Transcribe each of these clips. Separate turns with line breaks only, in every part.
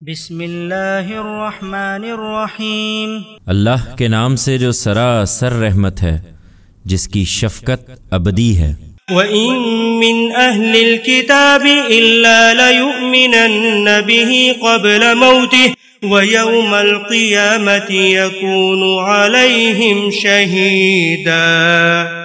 بسم اللہ الرحمن الرحیم۔
اللہ کے نام سے جو سراسر رحمت ہے، جس کی شفقت ابدی ہے۔
وَإِن مِّنْ أَهْلِ الْكِتَابِ إِلَّا لَيُؤْمِنَنَّ بِهِ قَبْلَ مَوْتِهِ وَيَوْمَ الْقِيَامَةِ يَكُونُ عَلَيْهِمْ شَهِيدًا۔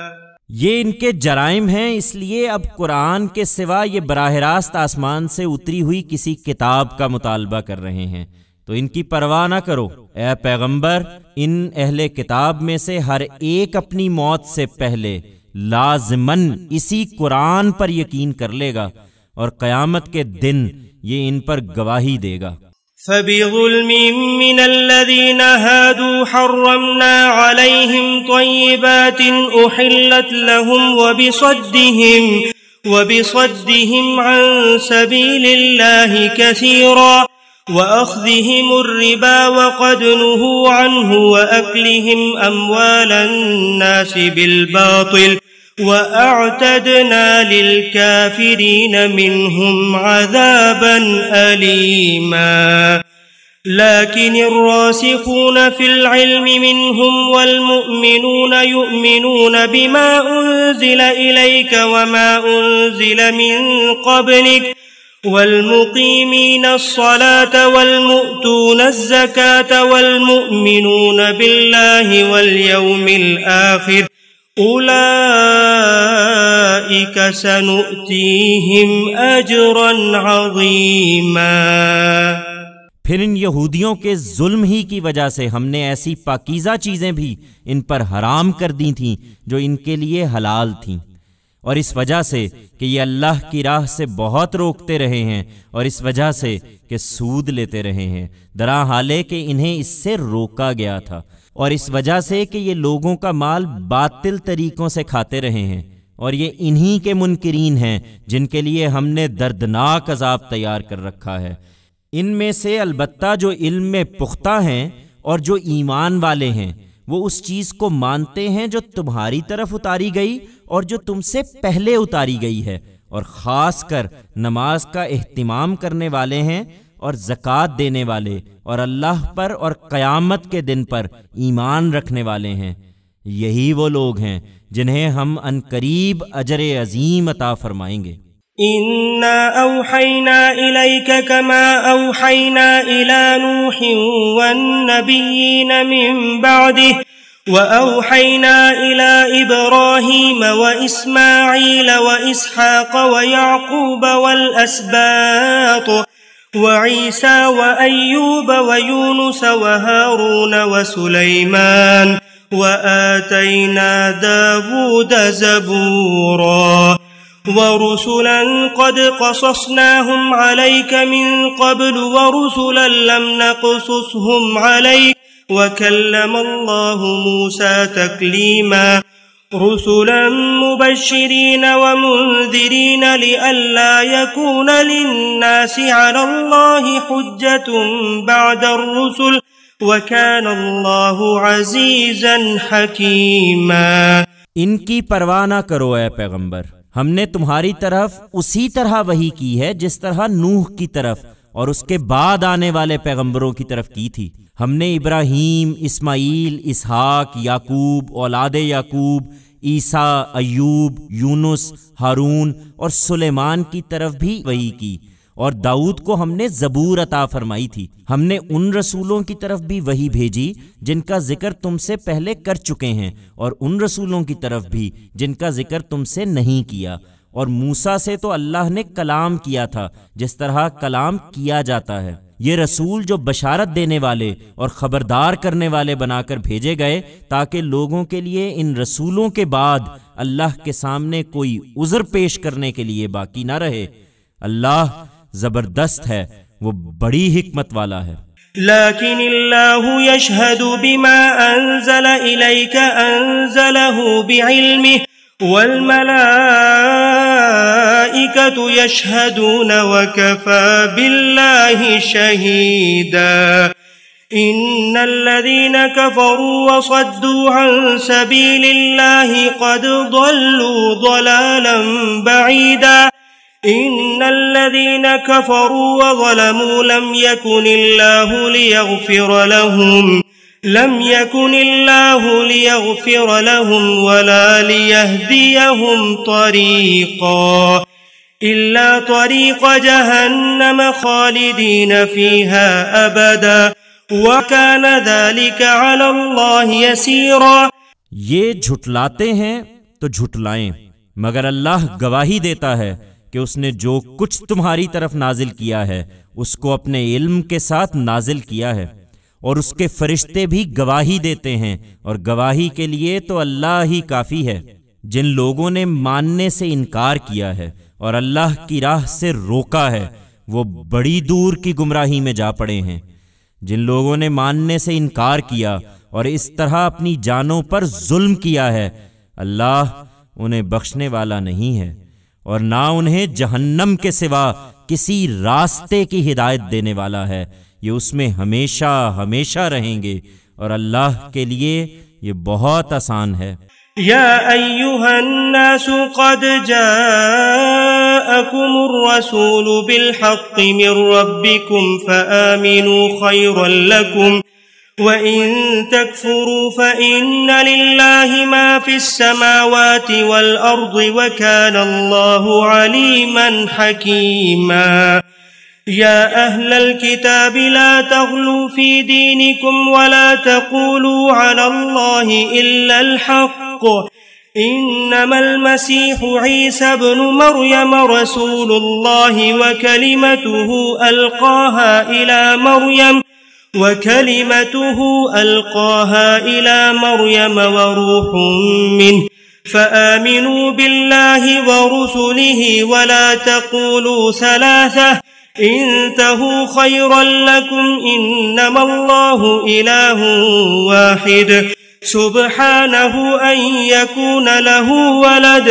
یہ ان کے جرائم ہیں، اس لیے اب قرآن کے سوا یہ براہ راست آسمان سے اتری ہوئی کسی کتاب کا مطالبہ کر رہے ہیں، تو ان کی پرواہ نہ کرو اے پیغمبر۔ ان اہل کتاب میں سے ہر ایک اپنی موت سے پہلے لازماً اسی قرآن پر یقین کر لے گا، اور قیامت کے دن یہ ان پر گواہی دے گا۔
فَبِظُلْمٍ مِّنَ الَّذِينَ هَادُوا حَرَّمْنَا عَلَيْهِمْ طَيِّبَاتٍ أُحِلَّتْ لَهُمْ وَبِصَدِّهِمْ عَن سَبِيلِ اللَّهِ كَثِيرًا وَأَخْذِهِمُ الرِّبَا وَقَدْ نُهُوا عَنْهُ وَأَكْلِهِمْ أَمْوَالَ النَّاسِ بِالْبَاطِلِ وَأَعْتَدْنَا لِلْكَافِرِينَ مِنْهُمْ عَذَابًا أَلِيمًا۔ لَكِنِ الرَّاسِخُونَ فِي الْعِلْمِ مِنْهُمْ وَالْمُؤْمِنُونَ يُؤْمِنُونَ بِمَا أُنزِلَ إِلَيْكَ وَمَا أُنزِلَ مِن قَبْلِكَ وَالْمُقِيمِينَ الصَّلَاةَ وَالْمُؤْتُونَ الزَّكَاةَ وَالْمُؤْمِنُونَ بِاللَّهِ وَالْيَوْمِ الْآخِرِ اولئک سنؤتیہم اجرا عظیما۔
پھر ان یہودیوں کے ظلم ہی کی وجہ سے ہم نے ایسی پاکیزہ چیزیں بھی ان پر حرام کر دی تھیں جو ان کے لیے حلال تھیں، اور اس وجہ سے کہ یہ اللہ کی راہ سے بہت روکتے رہے ہیں، اور اس وجہ سے کہ سود لیتے رہے ہیں، درا حالے کہ انہیں اس سے روکا گیا تھا، اور اس وجہ سے کہ یہ لوگوں کا مال باطل طریقوں سے کھاتے رہے ہیں، اور یہ انہی کے منکرین ہیں جن کے لیے ہم نے دردناک عذاب تیار کر رکھا ہے۔ ان میں سے البتہ جو علم میں پختہ ہیں اور جو ایمان والے ہیں، وہ اس چیز کو مانتے ہیں جو تمہاری طرف اتاری گئی اور جو تم سے پہلے اتاری گئی ہے، اور خاص کر نماز کا اہتمام کرنے والے ہیں اور زکوٰۃ دینے والے، اور اللہ پر اور قیامت کے دن پر ایمان رکھنے والے ہیں۔ یہی وہ لوگ ہیں جنہیں ہم عنقریب اجر عظیم عطا فرمائیں گے۔
اِنَّا أَوْحَيْنَا إِلَيْكَ كَمَا أَوْحَيْنَا إِلَى نُوحٍ وَالنَّبِيِّينَ مِن بَعْدِهِ وَأَوْحَيْنَا إِلَى إِبْرَاهِيمَ وَإِسْمَاعِيلَ وَإِسْحَاقَ وَيَعْقُوبَ وَالْأَسْبَاطِ وَعِيسَى وَأَيُّوبَ وَيُونُسَ وَهَارُونَ وَسُلَيْمَانَ وَآتَيْنَا دَاوُودَ زَبُورًا وَرُسُلًا قَدْ قَصَصْنَاهُمْ عَلَيْكَ مِن قَبْلُ وَرُسُلًا لَّمْ نَقْصُصْهُمْ عَلَيْكَ وَكَلَّمَ اللَّهُ مُوسَىٰ تَكْلِيمًا رُسُلًا مُبَشِّرِينَ وَمُنذِرِينَ لِئَلَّا يَكُونَ لِلنَّاسِ عَلَى اللَّهِ حُجَّةٌ بَعْدَ الرُّسُلِ وَكَانَ اللَّهُ عَزِيزًا حَكِيمًا۔
ان کی پرواہ نہ کرو اے پیغمبر، ہم نے تمہاری طرف اسی طرح وحی کی ہے جس طرح نوح کی طرف اور اس کے بعد آنے والے پیغمبروں کی طرف کی تھی۔ ہم نے ابراہیم، اسماعیل، اسحاق، یعقوب، اولاد یعقوب، عیسیٰ، ایوب، یونس، ہارون اور سلیمان کی طرف بھی وحی کی، اور داؤد کو ہم نے زبور عطا فرمائی تھی۔ ہم نے ان رسولوں کی طرف بھی وحی بھیجی جن کا ذکر تم سے پہلے کر چکے ہیں، اور ان رسولوں کی طرف بھی جن کا ذکر تم سے نہیں کیا، اور موسیٰ سے تو اللہ نے کلام کیا تھا جس طرح کلام کیا جاتا ہے۔ یہ رسول جو بشارت دینے والے اور خبردار کرنے والے بنا کر بھیجے گئے تاکہ لوگوں کے لیے ان رسولوں کے بعد اللہ کے سامنے کوئی عذر پیش کرنے کے لیے باقی نہ رہے۔ اللہ زبردست ہے، وہ بڑی حکمت والا ہے۔
لیکن اللہ یشہد بما انزل الیک انزلہ بعلمہ والملائکۃ یشہدون وکفی باللہ شہیدا۔ ان الذین کفروا وصدوا عن سبیل اللہ قد ضلوا ضلالا بعیدا إن الذين كفروا وظلموا لم يكن الله ليغفر لهم ولا ليهديهم طريقا إلا طريق جهنم خالدين فيها أبدا وكان ذلك على الله يسيرا۔
یہ جھٹلاتے ہیں تو جھٹلائیں، مگر اللہ گواہی دیتا ہے کہ اس نے جو کچھ تمہاری طرف نازل کیا ہے اس کو اپنے علم کے ساتھ نازل کیا ہے، اور اس کے فرشتے بھی گواہی دیتے ہیں، اور گواہی کے لیے تو اللہ ہی کافی ہے۔ جن لوگوں نے ماننے سے انکار کیا ہے اور اللہ کی راہ سے روکا ہے وہ بڑی دور کی گمراہی میں جا پڑے ہیں۔ جن لوگوں نے ماننے سے انکار کیا اور اس طرح اپنی جانوں پر ظلم کیا ہے، اللہ انہیں بخشنے والا نہیں ہے، اور نہ انہیں جہنم کے سوا کسی راستے کی ہدایت دینے والا ہے۔ یہ اس میں ہمیشہ ہمیشہ رہیں گے، اور اللہ کے لیے یہ بہت آسان ہے۔
يا أيها الناس قد جاءكم الرسول بالحق من ربكم فآمنوا خيرا لكم وإن تكفروا فإن لله ما في السماوات والأرض وكان الله عليما حكيما۔ يا أهل الكتاب لا تغلوا في دينكم ولا تقولوا على الله إلا الحق إنما المسيح عيسى ابن مريم رسول الله وكلمته ألقاها إلى مريم وروح منه فآمنوا بالله ورسله ولا تقولوا ثلاثة انتهوا خيرا لكم إنما الله إله واحد سبحانه أن يكون له ولد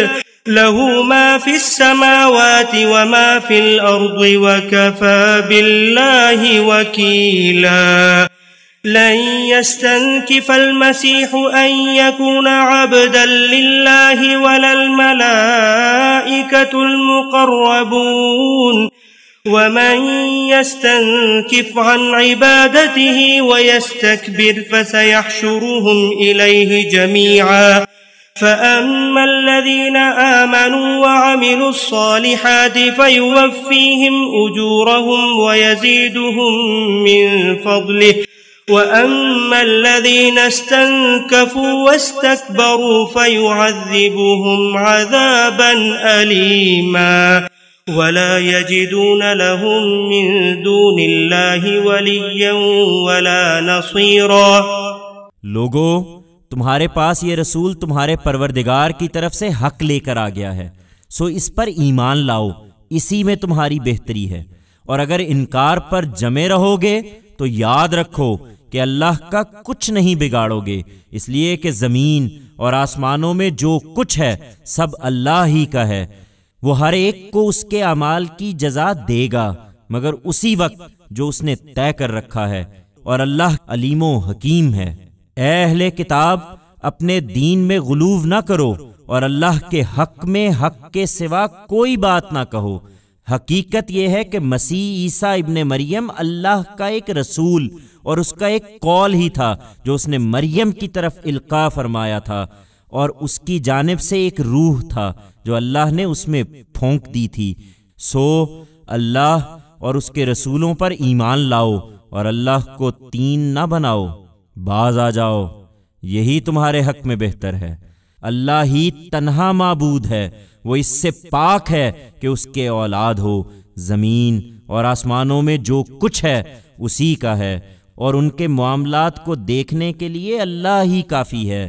له ما في السماوات وما في الأرض وكفى بالله وكيلا۔ لن يستنكف المسيح أن يكون عبدا لله ولا الملائكة المقربون ومن يستنكف عن عبادته ويستكبر فسيحشرهم إليه جميعا۔ فأما الذين آمنوا وعملوا الصالحات فيوفيهم أجورهم ويزيدهم من فضله وأما الذين استنكفوا واستكبروا فيعذبهم عذابا أليما ولا يجدون لهم من دون الله وليا ولا نصيرا۔
لوگو، تمہارے پاس یہ رسول تمہارے پروردگار کی طرف سے حق لے کر آ گیا ہے، سو اس پر ایمان لاؤ، اسی میں تمہاری بہتری ہے۔ اور اگر انکار پر جمے رہو گے تو یاد رکھو کہ اللہ کا کچھ نہیں بگاڑو گے، اس لیے کہ زمین اور آسمانوں میں جو کچھ ہے سب اللہ ہی کا ہے۔ وہ ہر ایک کو اس کے اعمال کی جزا دے گا مگر اسی وقت جو اس نے طے کر رکھا ہے، اور اللہ علیم و حکیم ہے۔ اے اہل کتاب، اپنے دین میں غلو نہ کرو اور اللہ کے حق میں حق کے سوا کوئی بات نہ کہو۔ حقیقت یہ ہے کہ مسیح عیسیٰ ابن مریم اللہ کا ایک رسول اور اس کا ایک قول ہی تھا جو اس نے مریم کی طرف القاء فرمایا تھا، اور اس کی جانب سے ایک روح تھا جو اللہ نے اس میں پھونک دی تھی۔ سو اللہ اور اس کے رسولوں پر ایمان لاؤ اور اللہ کو تین نہ بناؤ، باز آ جاؤ، یہی تمہارے حق میں بہتر ہے۔ اللہ ہی تنہا معبود ہے، وہ اس سے پاک ہے کہ اس کے اولاد ہو۔ زمین اور آسمانوں میں جو کچھ ہے اسی کا ہے، اور ان کے معاملات کو دیکھنے کے لیے اللہ ہی کافی ہے۔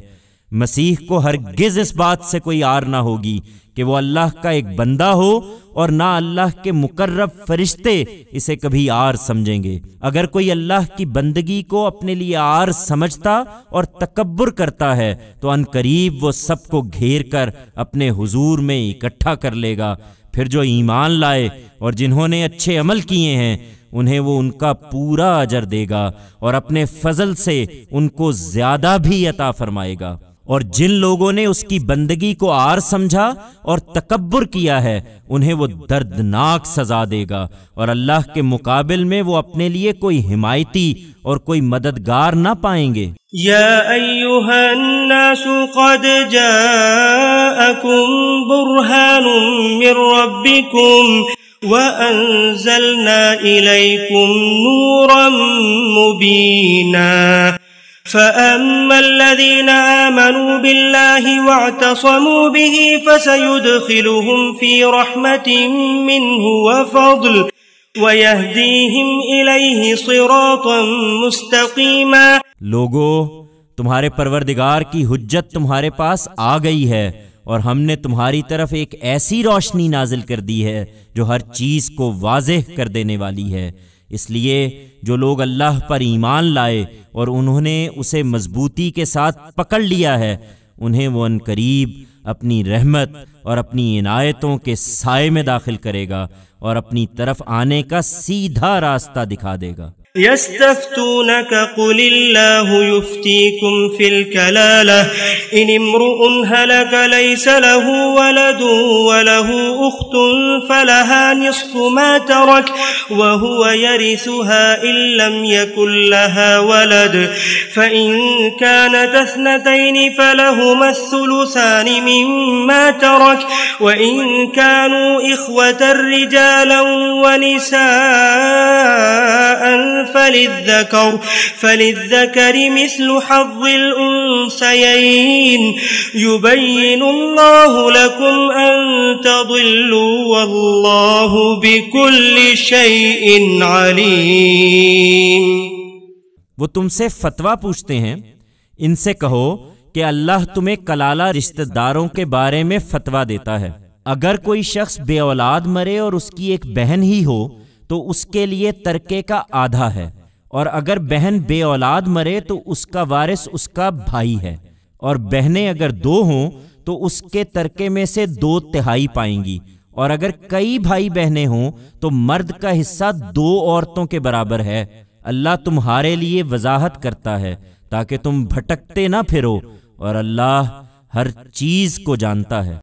مسیح کو ہرگز اس بات سے کوئی آر نہ ہوگی کہ وہ اللہ کا ایک بندہ ہو، اور نہ اللہ کے مقرب فرشتے اسے کبھی آر سمجھیں گے۔ اگر کوئی اللہ کی بندگی کو اپنے لیے آر سمجھتا اور تکبر کرتا ہے تو ان قریب وہ سب کو گھیر کر اپنے حضور میں اکٹھا کر لے گا۔ پھر جو ایمان لائے اور جنہوں نے اچھے عمل کیے ہیں انہیں وہ ان کا پورا اجر دے گا، اور اپنے فضل سے ان کو زیادہ بھی عطا فرمائے گا۔ اور جن لوگوں نے اس کی بندگی کو عار سمجھا اور تکبر کیا ہے انہیں وہ دردناک سزا دے گا، اور اللہ کے مقابل میں وہ اپنے لیے کوئی حمایتی اور کوئی مددگار نہ پائیں گے۔
یا ایھا الناس قد جاءکم برہان من ربکم وانزلنا الیکم نورا مبینا فأما الذين آمنوا بالله واعتصموا به فسيدخلهم في رحمة منه وفضل ويهديهم إليه صراطا مستقيما۔
لوگو، تمہارے پروردگار کی حجت تمہارے پاس آ گئی ہے، اور ہم نے تمہاری طرف ایک ایسی روشنی نازل کر دی ہے جو ہر چیز کو واضح کر دینے والی ہے۔ اس لیے جو لوگ اللہ پر ایمان لائے اور انہوں نے اسے مضبوطی کے ساتھ پکڑ لیا ہے، انہیں وہ عنقریب اپنی رحمت اور اپنی عنایتوں کے سائے میں داخل کرے گا اور اپنی طرف آنے کا سیدھا راستہ دکھا دے گا۔
يستفتونك قل الله يفتيكم في الكلالة إن امرؤ هلك ليس له ولد وله أخت فلها نصف ما ترك وهو يرثها إن لم يكن لها ولد فإن كانت اثنتين فلهما الثلثان مما ترك وإن كانوا إخوة رجالا ونساء فللذكر مثل حظ الأنثيين يبين الله لكم أن تضلوا والله بكل شيء عليم۔
وہ تم سے فتویٰ پوچھتے ہیں، ان سے کہو کہ اللہ تمہیں کلالہ رشتہ داروں کے بارے میں فتویٰ دیتا ہے۔ اگر کوئی شخص بے اولاد مرے اور اس کی ایک بہن ہی ہو تو اس کے لیے ترکے کا آدھا ہے، اور اگر بہن بے اولاد مرے تو اس کا وارث اس کا بھائی ہے، اور بہنیں اگر 2 ہوں تو اس کے ترکے میں سے 2/3 پائیں گی، اور اگر کئی بھائی بہنیں ہوں تو مرد کا حصہ 2 عورتوں کے برابر ہے۔ اللہ تمہارے لیے وضاحت کرتا ہے تاکہ تم بھٹکتے نہ پھرو، اور اللہ ہر چیز کو جانتا ہے۔